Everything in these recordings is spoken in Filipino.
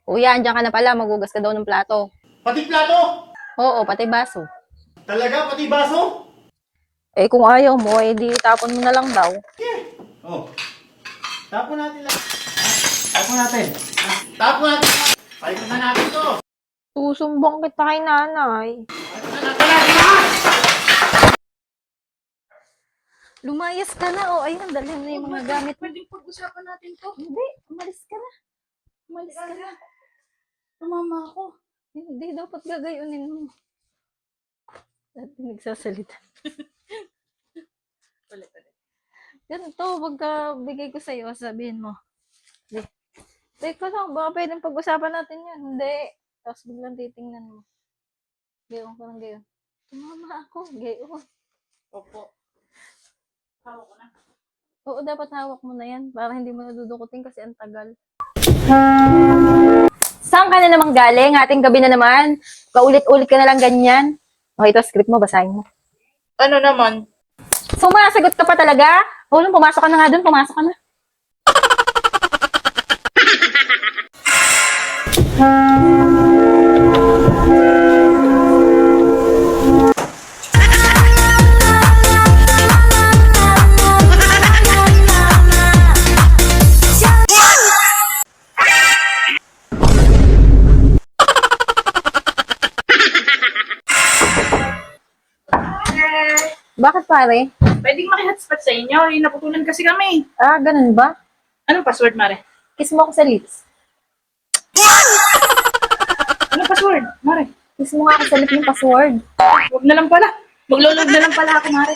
Kuya, andyan ka na pala. Magugas ka daw ng plato. Pati plato? Oo, pati baso. Talaga? Pati baso? Eh, kung ayaw mo, eh, di tapon mo na lang daw. Oh. Tapon natin lang. Tapon natin. Tapon natin. Palitan na natin to. Susumbong kita kay nanay. Palitan na natin lahat. Lumayas ka na. O, ayun, dalhin na yung mga gamit mo. Pwedeng pag-usapan natin to. Hindi, umalis ka na. Umalis ka na. Tumama ako. Hindi, dapat gagayunin mo. Dati nagsasalita. Ulit. Ganito, pagka bigay ko sa'yo, sabihin mo. Hindi. Teka lang, baka pwedeng pag-usapan natin yan. Hindi. Tapos biglang titingnan mo. Gayon ka ng gayon. Tumama ako, gayon. Opo. Hawak ko na. Oo, dapat hawak mo na yan para hindi mo nadudukutin kasi ang tagal. Saan ka na namang galing? Ating gabi na naman. Paulit-ulit ka na lang ganyan. Okay, ito script mo, basahin mo. Ano naman? Sumasagot ka pa talaga? Ulong, pumasok ka na nga dun, pumasok ka na. Bakit pare? Pwedeng maki-hotspot sa inyo. Yung naputulan kasi kami. Ah, ganun ba? Anong password, Mare? Kiss mo ako sa lips. Anong password, Mare? Kiss mo nga ako sa lips yung password. Huwag na lang pala. Maglulog na lang pala ako, Mare.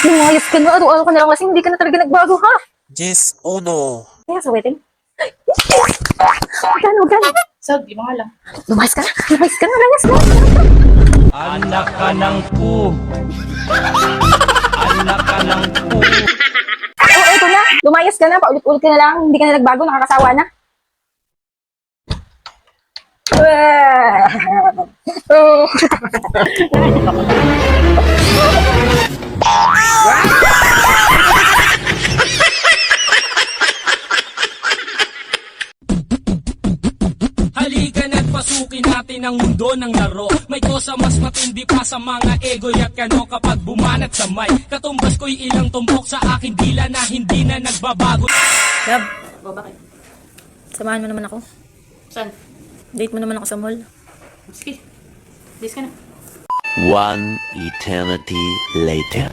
Lumayas ka na, araw-araw ka na lang kasi hindi ka na talaga nagbago, ha? Yes o no? Kaya sa wedding? Huwag. So, di ba nga lang? Lumayas ka na, layas na. Anak ka ng pu. Anak ka ng pu. Oo, eto na. Lumayas ka na. Paulit-ulit ka na lang. Hindi ka na nagbago. Nakakasawa na. Halika na't pasukin natin ang mundo ng laro. May kosa mas matindi pa sa mga ego at kano kapag bumanat sa mic. Katumbas ko'y ilang tumbok sa aking dila na hindi na nagbabago. Love, O, bakit? samahan mo naman ako. Saan? Date mo naman ako sa mall. Sige. Bis ka na. One eternity later.